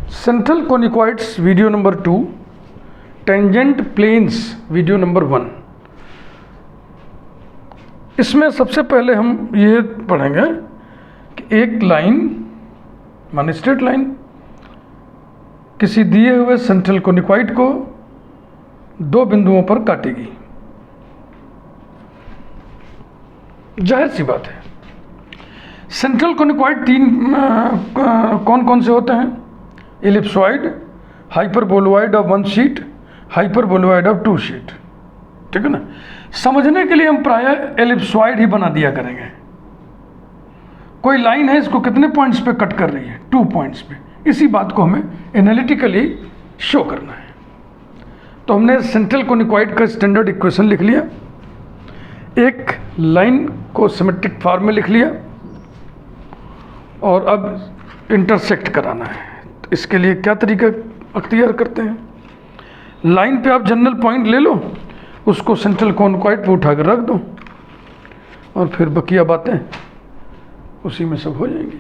Central conicoids video number 2, tangent planes video number 1। इसमें सबसे पहले हम ये पढ़ेंगे कि एक लाइन माने स्ट्रेट लाइन किसी दिए हुए सेंट्रल कोनिकॉइड को दो बिंदुओं पर काटेगी। जाहिर सी बात है, सेंट्रल कोनिकॉइड तीन कौन कौन से होते हैं? Ellipsoid, hyperboloid of 1 sheet, hyperboloid of 2 sheet. ठीक है ना। समझने के लिए हम प्रायः एलिप्सॉइड ही बना दिया करेंगे। कोई लाइन है, इसको कितने पॉइंट्स पे कट कर रही है? 2 पॉइंट्स पे। इसी बात को हमें एनालिटिकली शो करना है। तो हमने सेंट्रल कोनिकॉइड का स्टैंडर्ड इक्वेशन लिख लिया, एक लाइन को सिमेट्रिक फॉर्म में लिख लिया और अब इंटरसेक्ट कराना है। तो इसके लिए क्या तरीका अख्तियार करते हैं? लाइन पे आप जनरल पॉइंट ले लो, उसको सेंट्रल कोनिकॉइड पे उठा कर रख दो और फिर बकिया बातें उसी में सब हो जाएंगी।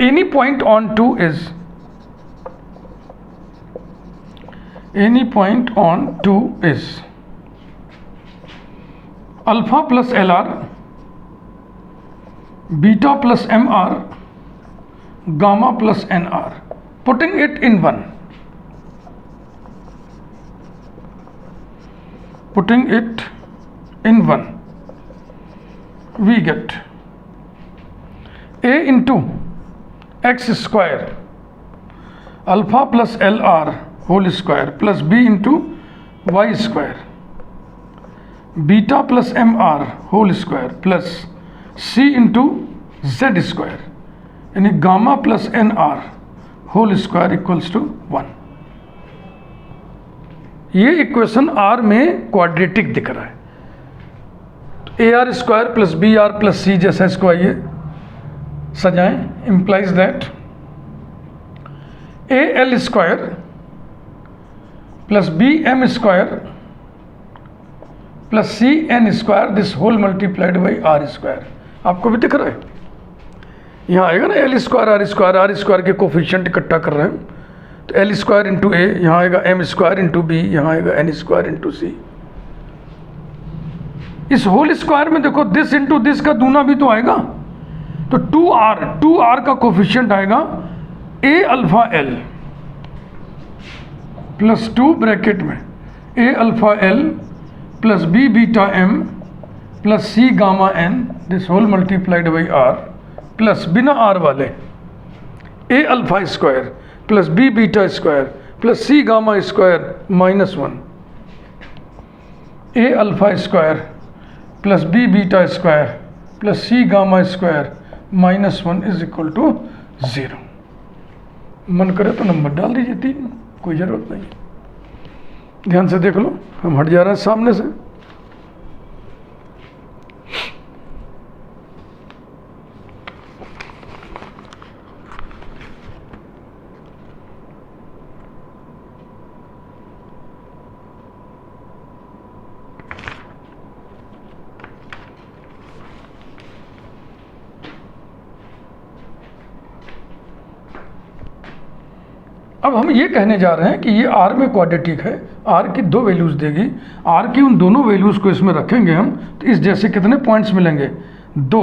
Any point on 2 is alpha plus LR, beta plus MR, gamma plus NR। Putting it in 1, we get A into x square alpha plus LR whole square plus B into y square beta plus MR whole square plus C into Z square, यानी gamma plus NR whole square equals to 1। ये equation R में quadratic दिख रहा है। तो AR square plus BR plus C जैसा इसको आइए सजाएं। Implies that AL square plus BM square plus CN square this whole multiplied by R square. आपको भी दिख रहा है? यहाँ आएगा ना L स्क्वायर R स्क्वायर के कोफिशिएंट इकट्ठा कर रहे हैं। तो L स्क्वायर इंटू A, यहाँ आएगा M स्क्वायर इंटू B, यहाँ आएगा N स्क्वायर इंटू C। इस होल स्क्वायर में देखो दिस इंटू दिस का दूना भी तो आएगा। तो 2R का कोफिशिएंट आएगा A alpha L plus 2 bracket में A alpha L plus B beta M plus C gamma N this whole multiplied by R plus बिना R वाले A alpha square plus B beta square plus C gamma square -1, A alpha square plus B beta square plus C gamma square -1 is equal to 0। मन करे तो number डाल दीजिए 3, कोई ज़रूरत नहीं। ध्यान से देख लो, हम हट जा रहे हैं सामने से। अब हम ये कहने जा रहे हैं कि ये R में क्वाड्रेटिक है, R की 2 वैल्यूज़ देगी। R की उन दोनों वैल्यूज़ को इसमें रखेंगे हम, तो इस जैसे कितने पॉइंट्स मिलेंगे? 2।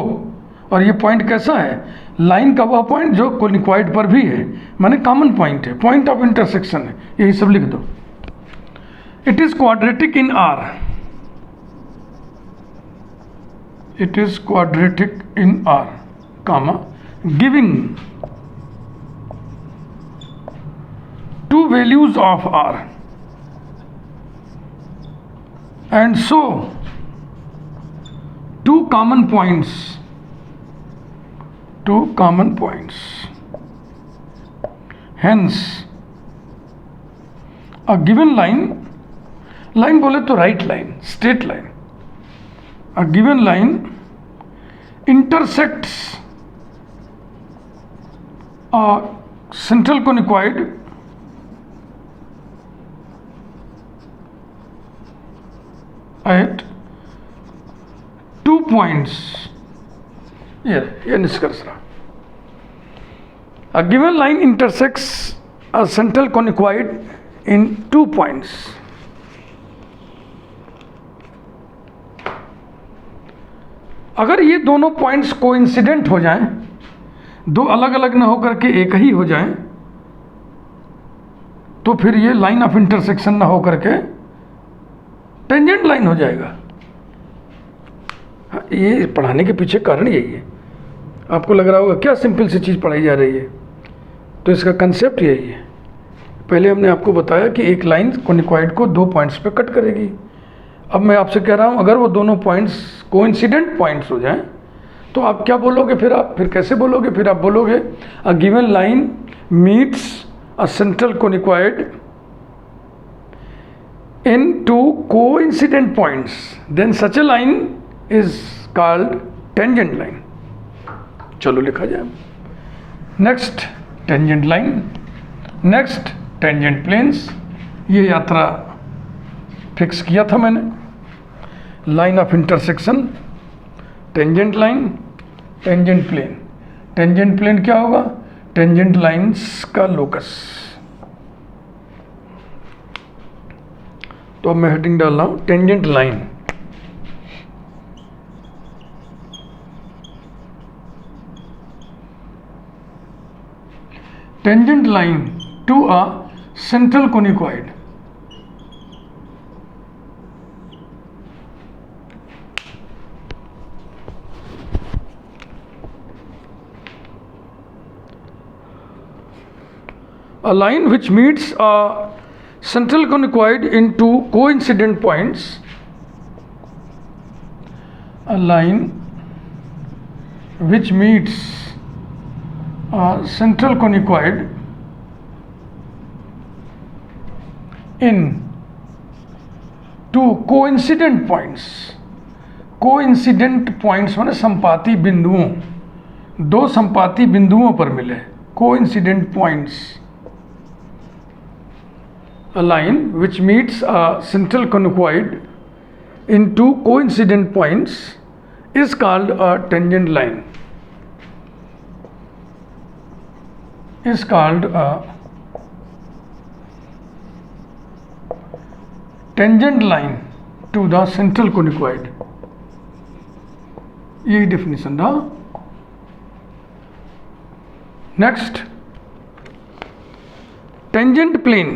और ये पॉइंट कैसा है? लाइन का वह पॉइंट जो कोनिकॉइड पर भी है, माने कॉमन पॉइंट है, पॉइंट ऑफ इंटरसेक्शन है। यही सब लिख दो। It is quadratic in R, it is quadratic in R, comma giving 2 values of R, and so 2 common points, hence a given line बोले तो right line, straight line, a given line intersects a central conicoid at 2 points। ये निष्कर्ष रहा। A given line intersects a central conicoid in 2 points. अगर ये दोनों points coincident हो जाएं, दो अलग अलग ना होकर के एक ही हो जाएं, तो फिर ये लाइन ऑफ इंटरसेक्शन ना होकर के टेंजेंट लाइन हो जाएगा। ये पढ़ाने के पीछे कारण यही है। आपको लग रहा होगा क्या सिंपल सी चीज़ पढ़ाई जा रही है, तो इसका कंसेप्ट यही है। पहले हमने आपको बताया कि एक लाइन कोनिकॉइड को 2 पॉइंट्स पे कट करेगी। अब मैं आपसे कह रहा हूँ अगर वो दोनों पॉइंट्स कोइंसिडेंट पॉइंट्स हो जाएं, तो आप क्या बोलोगे? फिर कैसे बोलोगे? फिर आप बोलोगे a given line meets a central conicoid in 2 coincident points, then such a line is called tangent line. चलो लिखा जाए। Next tangent line, next tangent planes. ये यात्रा फिक्स किया था मैंने। Line of intersection, tangent line, tangent plane. Tangent plane क्या होगा? टेंजेंट लाइंस का लोकस। तो अब मैं हेडिंग डाल रहा हूं tangent line. Tangent line to a central conicoid. A line which meets a central conicoid in 2 coincident points. A line which meets a central conicoid in 2 coincident points. Coincident points माने संपाती बिंदुओं, 2 संपाती बिंदुओं पर मिले। Coincident points. A line which meets a central conicoid in 2 coincident points is called a tangent line. Is called a tangent line to the central conicoid. यही definition था। Next tangent plane.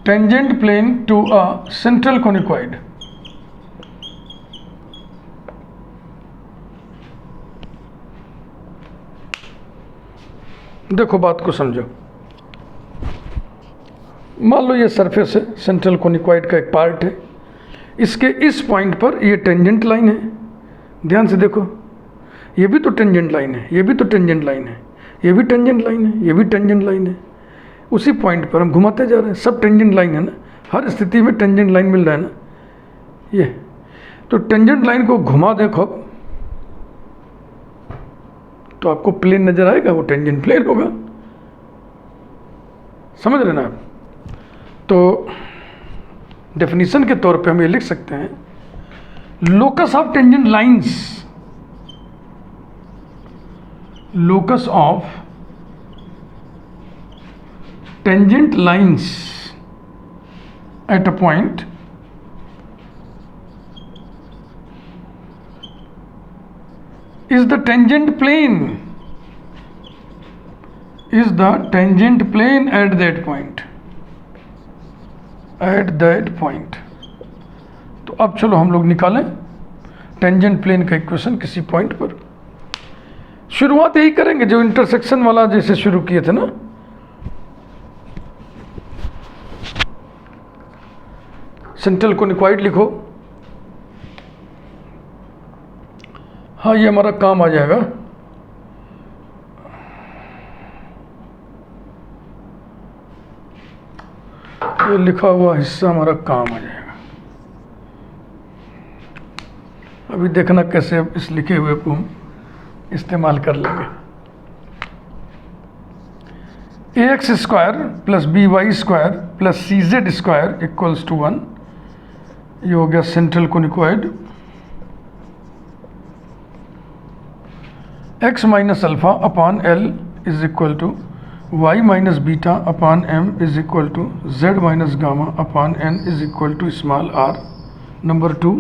Tangent plane to a central conicoid. देखो बात को समझो। मान लो ये surface है, central कोनिकॉइड का एक पार्ट है। इसके इस पॉइंट पर ये टेंजेंट लाइन है। ध्यान से देखो, ये भी तो टेंजेंट लाइन है, ये भी तो टेंजेंट लाइन है, ये भी टेंजेंट लाइन है, ये भी टेंजेंट लाइन है। उसी पॉइंट पर हम घुमाते जा रहे हैं। सब टेंजेंट लाइन है ना, हर स्थिति में टेंजेंट लाइन मिल रहा है ना। ये तो टेंजेंट लाइन को घुमा देखो तो आपको प्लेन नजर आएगा, वो टेंजेंट प्लेन होगा। समझ रहे ना आप? तो डेफिनेशन के तौर पे हम ये लिख सकते हैं, locus of tangent lines, locus of tangent lines at a point is the tangent plane, is the tangent plane at that point, at that point। तो अब चलो हम लोग निकालें टेंजेंट प्लेन का इक्वेशन किसी पॉइंट पर। शुरुआत यही करेंगे जो इंटरसेक्शन वाला जैसे शुरू किए थे ना। सेंट्रल कोनिकॉइड लिखो। हाँ, ये हमारा काम आ जाएगा। ये लिखा हुआ हिस्सा हमारा काम आ जाएगा। अभी देखना कैसे इस लिखे हुए को हम इस्तेमाल कर लेंगे। ax square plus by square plus cz square equals to 1। ये हो गया central conicoid. x minus alpha upon l is equal to y minus beta upon m is equal to z minus gamma upon n is equal to small r। Number 2,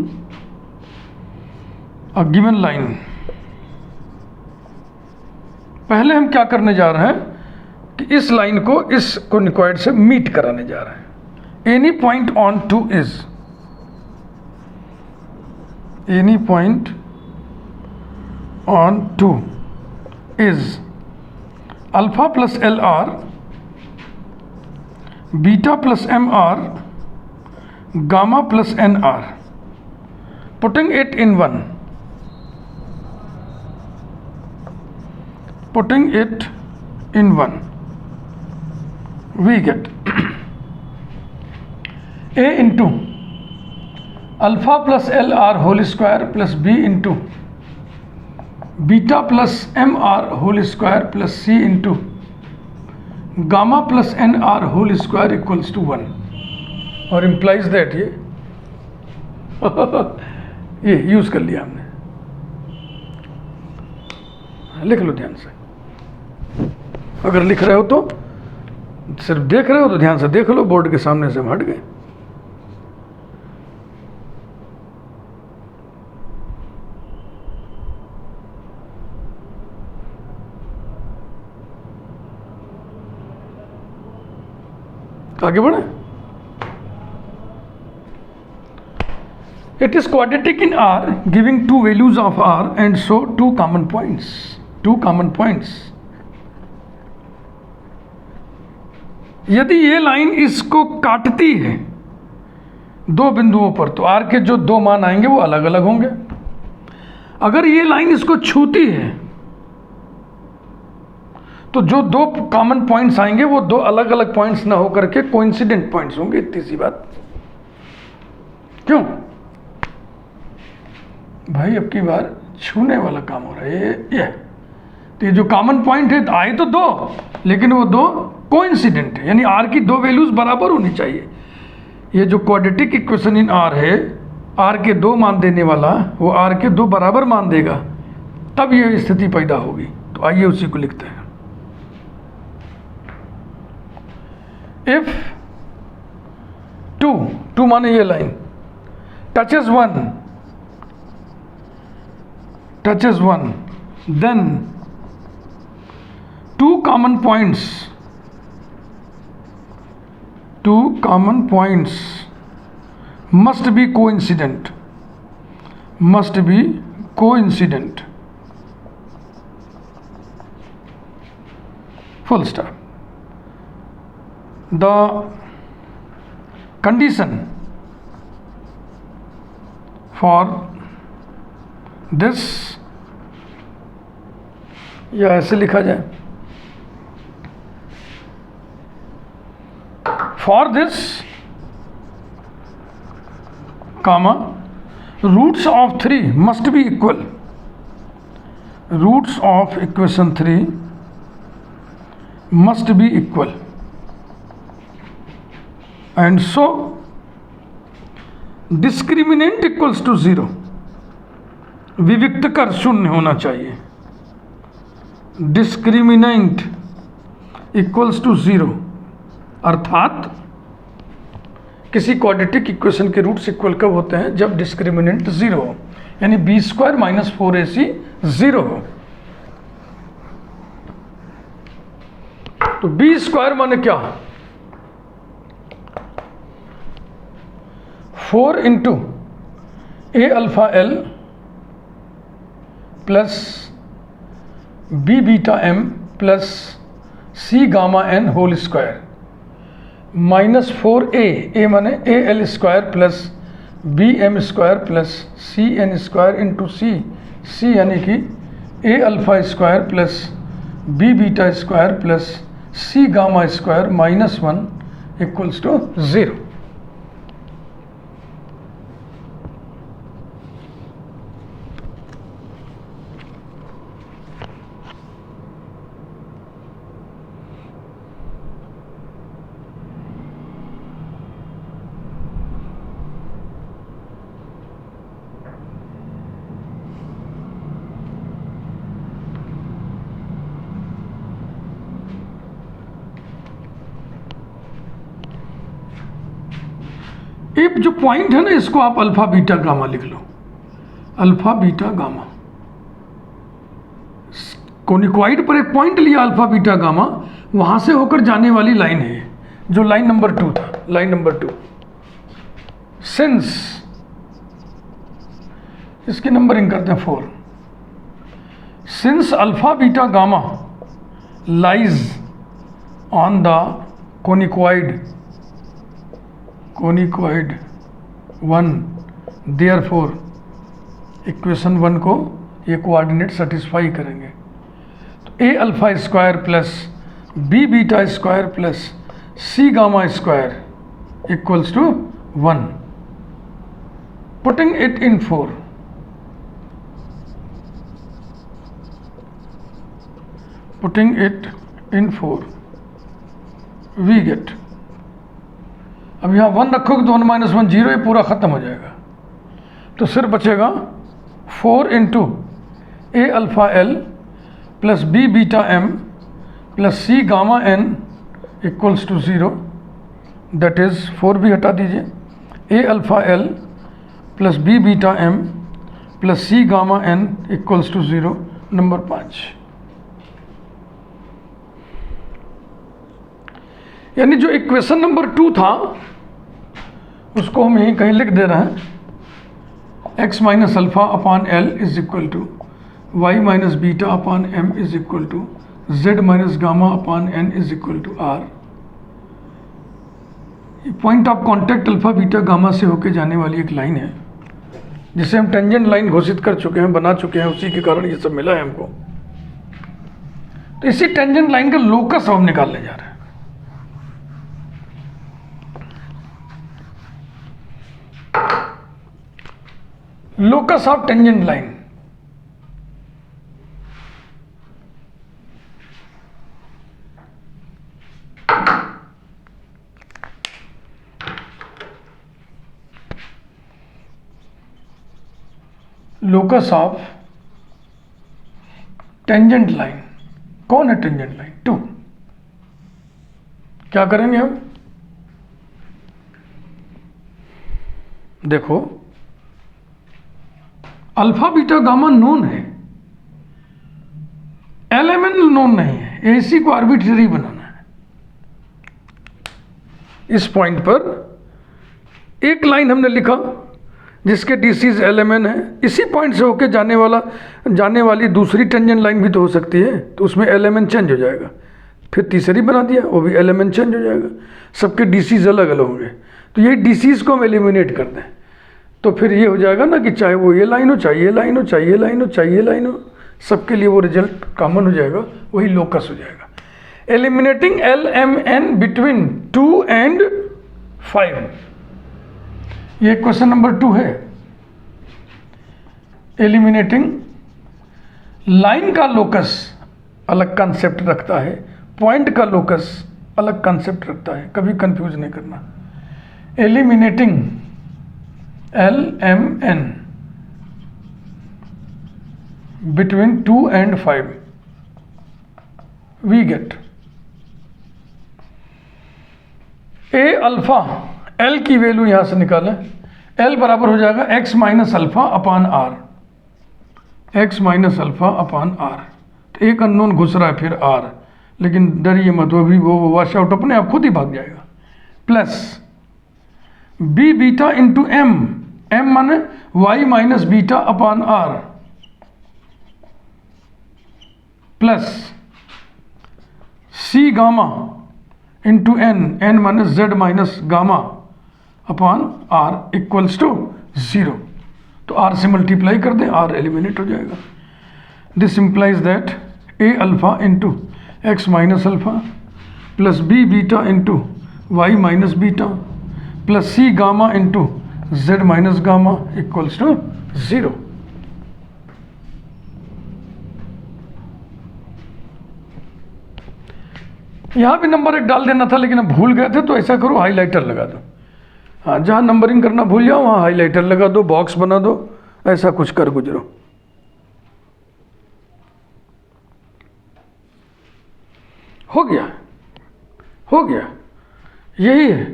a given line. पहले हम क्या करने जा रहे हैं कि इस line को इस कोनिकॉइड से मीट कराने जा रहे हैं। Any point on 2 is, any point on 2 is alpha plus L R, beta plus M R, gamma plus N R. Putting it in 1, putting it in 1, we get a into alpha plus LR whole square plus b into beta plus MR whole square plus c into gamma plus NR whole square equals to 1, और implies that ये use कर लिया हमने। लिख लो ध्यान से, अगर लिख रहे हो तो, सिर्फ देख रहे हो तो ध्यान से देख लो, बोर्ड के सामने से हम हट गए। आगे बढ़े। It is quadratic in R, giving 2 values of R and so 2 common points. 2 common points. यदि ये लाइन इसको काटती है दो बिंदुओं पर, तो R के जो 2 मान आएंगे वो अलग अलग होंगे। अगर ये लाइन इसको छूती है तो जो 2 कॉमन पॉइंट्स आएंगे वो 2 अलग अलग पॉइंट्स ना होकर के कोइंसिडेंट पॉइंट्स होंगे। इतनी सी बात। क्यों भाई, अब की बार छूने वाला काम हो रहा है ये। तो ये जो कॉमन पॉइंट है आए तो 2, लेकिन वो 2 कोइंसिडेंट है, यानी R की 2 वैल्यूज बराबर होनी चाहिए। ये जो क्वाड्रेटिक इक्वेशन इन R है, R के 2 मान देने वाला वो R के 2 बराबर मान देगा, तब ये स्थिति पैदा होगी। तो आइए उसी को लिखते हैं। इफ 2 माने ये line touches 1, then 2 common points must be coincident, full stop. The condition for this, या ऐसे लिखा जाए, for this comma roots of 3 must be equal, roots of equation 3 must be equal, and so discriminant equals to 0, विविक्त कर शून्य होना चाहिए। Discriminant equals to 0, अर्थात किसी क्वाड्रेटिक इक्वेशन के रूट्स इक्वल कब होते हैं? जब डिस्क्रिमिनेंट 0 हो, यानी b² - 4ac 0 हो। तो b² माने क्या? 4 into a alpha l plus b beta m plus c gamma n whole square minus 4a माने al square plus bm square plus cn square into c यानी कि a alpha square plus b beta square plus c gamma square -1 equals to 0। ये जो point है ना, इसको आप alpha beta gamma लिख लो, अल्फा बीटा गामा। कोनिक्वाइड पर एक पॉइंट लिया अल्फा बीटा गामा, वहां से होकर जाने वाली लाइन है ये, जो लाइन नंबर 2 था, लाइन नंबर 2। सिंस, इसकी नंबरिंग करते हैं 4। Since alpha beta gamma lies on the conicoid 1, therefore equation 1 को ये कोऑर्डिनेट सेटिस्फाई करेंगे। तो a alpha square plus B beta square plus C gamma square equals to 1। Putting it in 4, putting it in 4 we get, अब यहाँ 1 रखोगे तो 1 - 1 0, ये पूरा ख़त्म हो जाएगा। तो सिर्फ बचेगा 4 into a alpha l plus B beta m plus C gamma n equals to 0, that is 4 भी हटा दीजिए, a alpha l plus B beta m plus C gamma n equals to 0, number 5। यानी जो इक्वेशन नंबर 2 था उसको हम यहीं कहीं लिख दे रहे हैं, x minus alpha upon L is equal to Y minus beta upon M is equal to Z minus gamma upon N is equal to R. Point of contact alpha beta gamma से होके जाने वाली एक line है, जिसे हम tangent line घोषित कर चुके हैं, बना चुके हैं, उसी के कारण ये सब मिला है हमको। तो इसी टेंजेंट लाइन का लोकस हम निकालने जा रहे हैं। Locus of tangent line, locus of tangent line. कौन है टेंजेंट लाइन? 2। क्या करेंगे हम? देखो, अल्फा बीटा गामा नोन है, एलिमेंट नोन नहीं है, इसी को आर्बिट्रेरी बनाना है। इस पॉइंट पर एक लाइन हमने लिखा जिसके डीसीज एलिमेंट है, इसी पॉइंट से होके जाने वाली दूसरी टेंजेंट लाइन भी तो हो सकती है, तो उसमें एलिमेंट चेंज हो जाएगा। फिर तीसरी बना दिया, वो भी एलिमेंट चेंज हो जाएगा, सबके डीसीज अलग अलग होंगे। तो ये डीसीज को हम एलिमिनेट कर दें, तो फिर ये हो जाएगा ना कि चाहे वो ये लाइन हो, चाहे ये लाइन हो, चाहे ये लाइन हो, चाहे ये लाइन हो, सबके लिए वो रिजल्ट कॉमन हो जाएगा, वही लोकस हो जाएगा। Eliminating L M N between 2 and 5, ये क्वेश्चन नंबर 2 है। एलिमिनेटिंग, लाइन का लोकस अलग कंसेप्ट रखता है, पॉइंट का लोकस अलग कंसेप्ट रखता है, कभी कंफ्यूज नहीं करना। Eliminating L M N between 2 and 5 we get A alpha, L की वैल्यू यहां से निकालें, एल बराबर हो जाएगा x minus alpha upon R, x minus alpha upon R. तो एक अननोन घुस रहा है फिर r, लेकिन डरिए मत, वो भी वो वॉश आउट अपने आप खुद ही भाग जाएगा। Plus B beta into m, m माने y minus beta upon r, plus C gamma into n, n minus z minus gamma upon r equals to 0। तो आर से मल्टीप्लाई कर दें, आर एलिमिनेट हो जाएगा। This implies that A alpha into X minus alpha plus B beta into Y minus beta plus C gamma into Z minus gamma equals to 0। यहाँ भी number 1 डाल देना था, लेकिन अब भूल गए थे, तो ऐसा करो हाइलाइटर लगा दो। हाँ, जहाँ नंबरिंग करना भूल जाओ वहाँ हाइलाइटर लगा दो, बॉक्स बना दो, ऐसा कुछ कर गुजरो। हो गया, हो गया, यही है।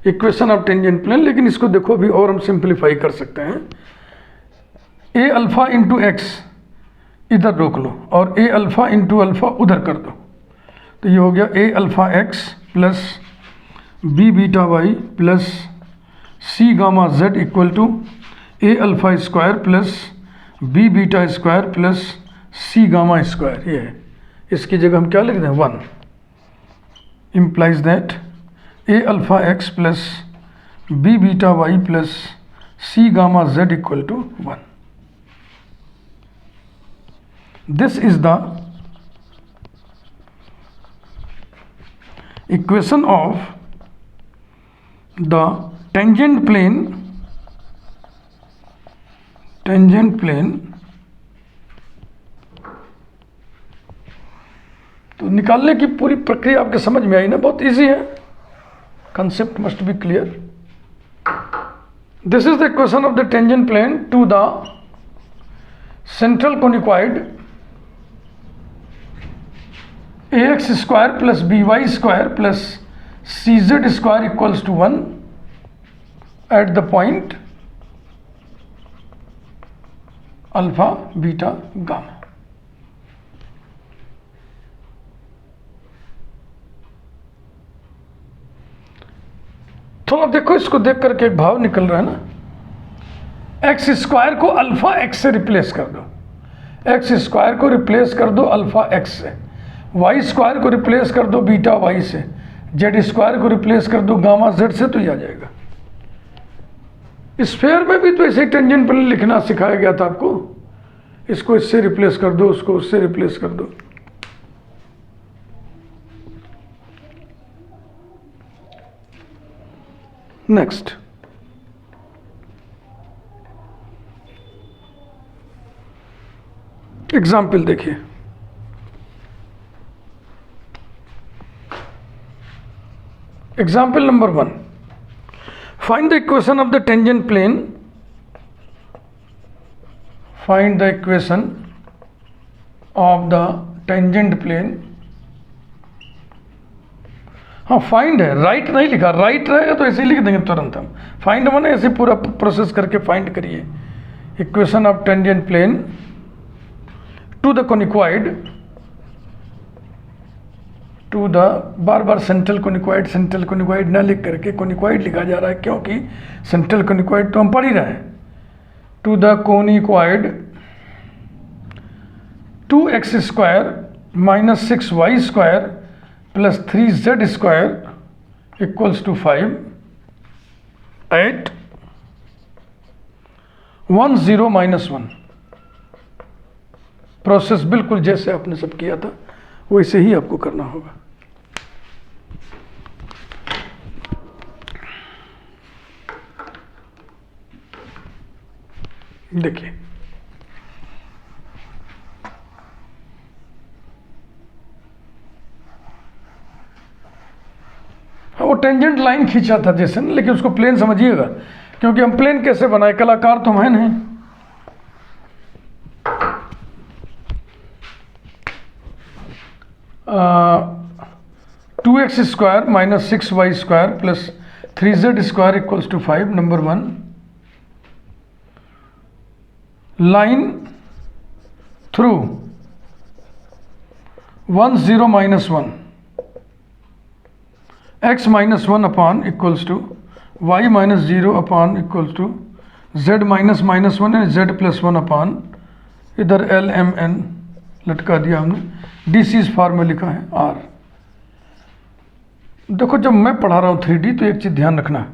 Equation of tangent plane. लेकिन इसको देखो अभी और हम सिंप्लीफाई कर सकते हैं। ए अल्फ़ा इंटू एक्स इधर रोक लो और ए अल्फ़ा इंटू अल्फ़ा उधर कर दो, तो ये हो गया a alpha x plus B beta y plus C gamma z equal to a alpha square plus B beta square plus C gamma square. ये है, इसकी जगह हम क्या लिख दें 1, implies that a alpha x plus B beta y plus C gamma z equal to 1। This is the equation of the tangent plane तो निकालने की पूरी प्रक्रिया आपके समझ में आई ना, बहुत इजी है, concept must be clear. This is the equation of the tangent plane to the central conicoid ax square plus by square plus cz square equals to 1 at the point alpha beta gamma। थोड़ा देखो, इसको देख करके एक भाव निकल रहा है ना, एक्स स्क्वायर को अल्फा एक्स से रिप्लेस कर दो, एक्स स्क्वायर को रिप्लेस कर दो अल्फा एक्स से, वाई स्क्वायर को रिप्लेस कर दो बीटा वाई से, जेड स्क्वायर को रिप्लेस कर दो गामा जेड से, तो ये आ जाएगा। स्फीयर में भी तो ऐसे टेंजेंट प्लेन लिखना सिखाया गया था आपको, इसको इससे रिप्लेस कर दो, उसको उससे रिप्लेस कर दो। नेक्स्ट, एग्जाम्पल देखिए। Example number 1. Find the equation of the tangent plane. Find the equation of the tangent plane. हाँ, फाइंड है, राइट नहीं लिखा, राइट रहेगा तो ऐसे ही लिख देंगे तुरंत हम। फाइंड माने ऐसे पूरा प्रोसेस करके फाइंड करिए। Equation of tangent plane to the conicoid, to the, बार बार सेंट्रल कोनिक्वाइड ना लिख करके कोनिक्वाइड लिखा जा रहा है, क्योंकि सेंट्रल कोनिक्वाइड तो हम पढ़ ही रहे हैं। To the conicoid 2x square minus 6y square plus 3z square equals to 5 8 1 0 -1। Process बिल्कुल जैसे आपने सब किया था वैसे ही आपको करना होगा। देखिए, वो टेंजेंट लाइन खींचा था जैसे ना, लेकिन उसको प्लेन समझिएगा, क्योंकि हम प्लेन कैसे बनाए, कलाकार तो हम हैं नहीं। Two X square minus 6y square plus 3z square equals to 5। Number 1, line through 1 0 -1 x -1 upon equals to y -0 upon equals to z -1 and z +1 upon, इधर LMN लटका दिया हमने, DC's फॉर्म में लिखा है R। देखो, जब मैं पढ़ा रहा हूँ 3D तो एक चीज़ ध्यान रखना,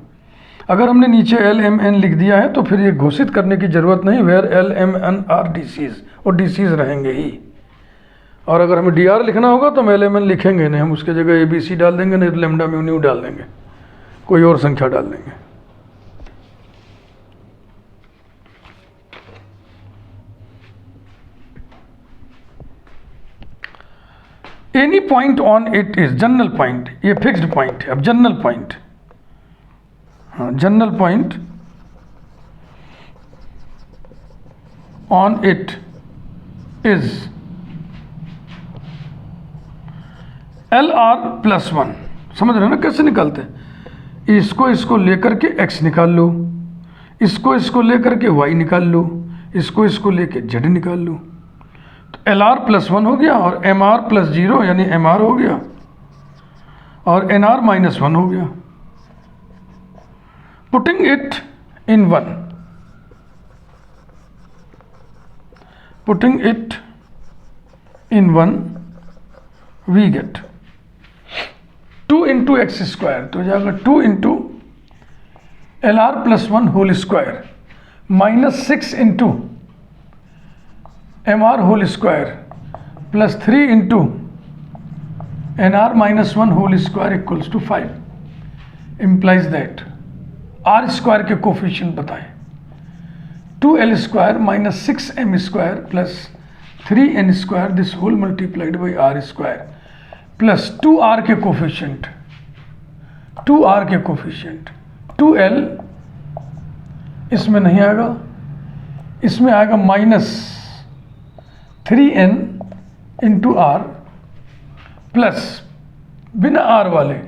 अगर हमने नीचे LMN लिख दिया है तो फिर ये घोषित करने की ज़रूरत नहीं, वेयर LMN आर DC's, और DC's रहेंगे ही। और अगर हमें DR लिखना होगा तो हम LMN लिखेंगे नहीं, हम उसके जगह ABC डाल देंगे, नहीं तो लैम्डा म्यू न्यू डाल देंगे, कोई और संख्या डाल देंगे। Any point on it is general point, ये फिक्स्ड पॉइंट है। अब जनरल पॉइंट, हाँ, general point on it is LR +1। समझ रहे हो ना कैसे निकालते हैं? इसको लेकर के x निकाल लो, इसको लेकर के y निकाल लो, इसको लेके z निकाल लो। तो LR + 1 हो गया और MR + 0 यानी MR हो गया और NR - 1 हो गया। Putting it in 1, putting it in 1 we get 2 × x², तो हो जाएगा 2 × LR + 1 whole square -6 × MR whole square +3 × NR - 1 whole square equals to 5, implies that R² के कोफिशिएंट बताएं। 2L² - 6M² + 3N² this whole multiplied by R² plus 2R के coefficient, 2R के coefficient 2L इसमें नहीं आएगा, इसमें आएगा -3N × R प्लस बिना R वाले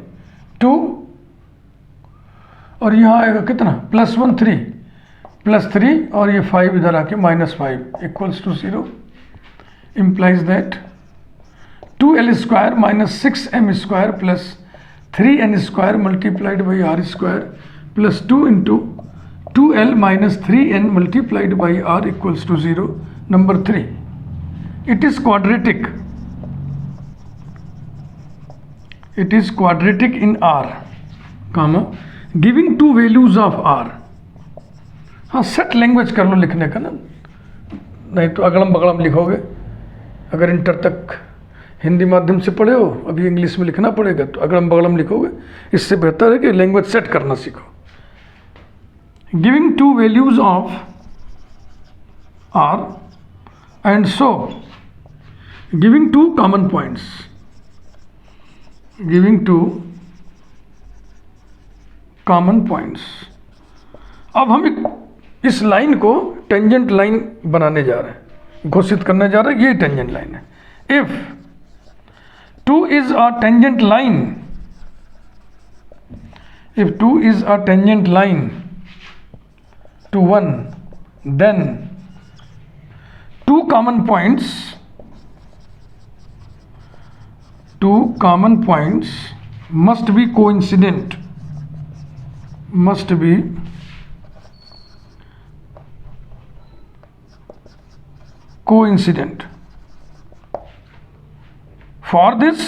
2 और यहाँ आएगा कितना +1 3 +3 और ये 5 इधर आके -5 equals to 0, implies that 2L² - 6M² + 3N² multiplied by R² plus 2 × 2L - 3N multiplied by R equals to 0। Number 3, it is quadratic, it is quadratic in R, comma giving two values of R। हाँ, set language कर लो लिखने का ना, नहीं तो अगड़म बगड़म लिखोगे। अगर inter तक हिंदी माध्यम से पढ़े हो, अभी इंग्लिश में लिखना पड़ेगा तो अगड़म बगड़म लिखोगे। इससे बेहतर है कि लैंग्वेज सेट करना सीखो। Giving two values of R and so giving two common points, giving two common points. अब हम इस लाइन को टेंजेंट लाइन बनाने जा रहे हैं, घोषित करने जा रहे हैं, ये टेंजेंट लाइन है। If 2 is a tangent line, if 2 is a tangent line to 1, then two common points must be coincident, must be coincident. For this,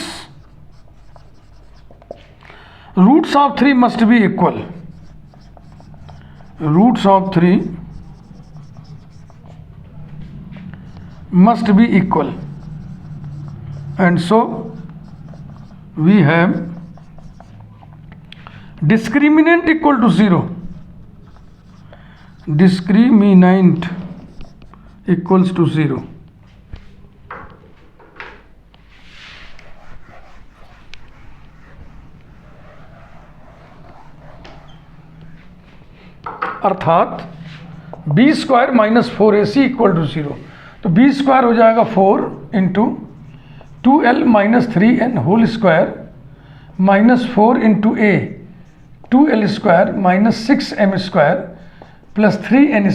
roots of 3 must be equal, roots of 3 must be equal, and so we have discriminant equal to 0, discriminant equals to 0। अर्थात b² - 4ac equal to 0, तो b² हो जाएगा 4 × 2L - 3N whole square -4 × a 2L² - 6M² plus 3N²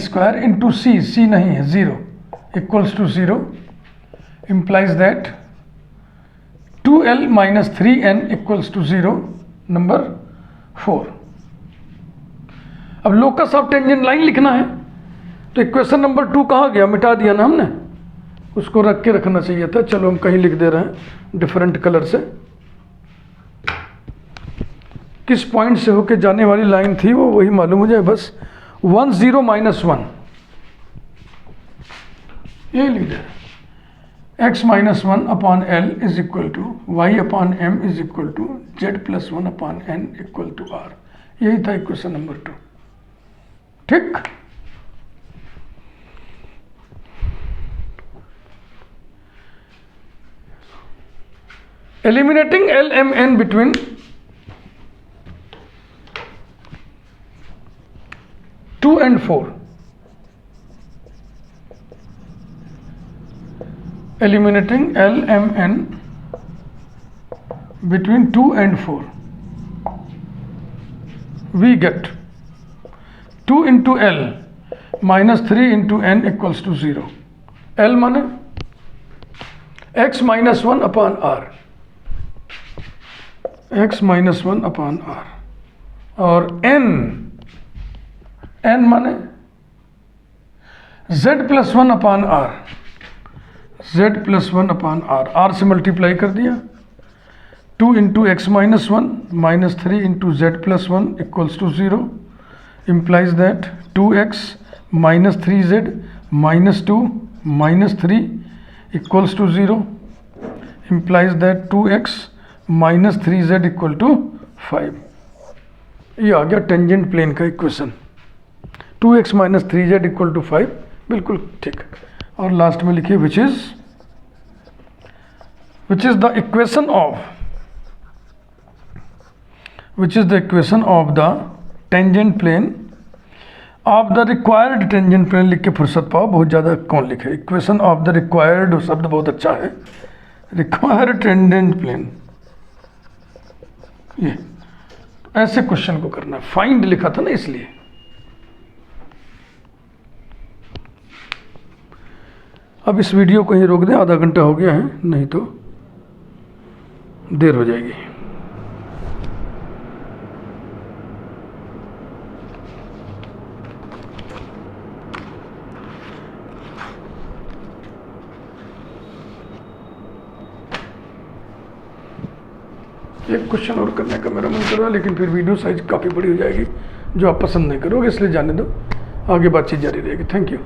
× c नहीं है 0 equals to 0, implies that 2L - 3N equals to 0। Number 4। अब locus of tangent line लिखना है, तो इक्वेशन नंबर 2 कहाँ गया, मिटा दिया ना हमने, उसको रख के रखना चाहिए था। चलो हम कहीं लिख दे रहे हैं डिफरेंट कलर से। किस पॉइंट से होके जाने वाली लाइन थी वो वही मालूम हो जाए बस। 1 0 - 1 ये लिख दे, x - 1/L is equal to y/m is equal to z + 1/n equal to r। यही था इक्वेशन नंबर 2। ठीक, eliminating L M N between two and 4, eliminating L M N between 2 and 4, we get 2 into L minus 3 into N equals to 0। L माने x minus 1 upon R, x minus 1 upon R, और n माने z plus 1 upon R, z plus 1 upon R, R से multiply कर दिया। 2 into X minus 1 minus 3 into Z plus 1 equals to 0 implies that 2x minus 3z minus 2 minus 3 equals to 0 implies that 2x minus 3z equal to 5। ये आ गया tangent plane का equation. 2x minus 3z equal to 5, बिल्कुल ठीक। और last में लिखिए which is the equation of the tangent plane of the required tangent plane. लिख के फुर्सत पाओ, बहुत ज़्यादा कौन लिखे। इक्वेशन ऑफ द रिक्वायर्ड शब्द बहुत अच्छा है, रिक्वायर्ड टेंजेंट प्लेन। ये ऐसे क्वेश्चन को करना, फाइंड लिखा था ना इसलिए। अब इस वीडियो को यहीं रोक दें, आधा घंटा हो गया है, नहीं तो देर हो जाएगी। एक क्वेश्चन और करने का मेरा मन कर रहा है, लेकिन फिर वीडियो साइज काफ़ी बड़ी हो जाएगी, जो आप पसंद नहीं करोगे, इसलिए जाने दो, आगे बातचीत जारी रहेगी। Thank you.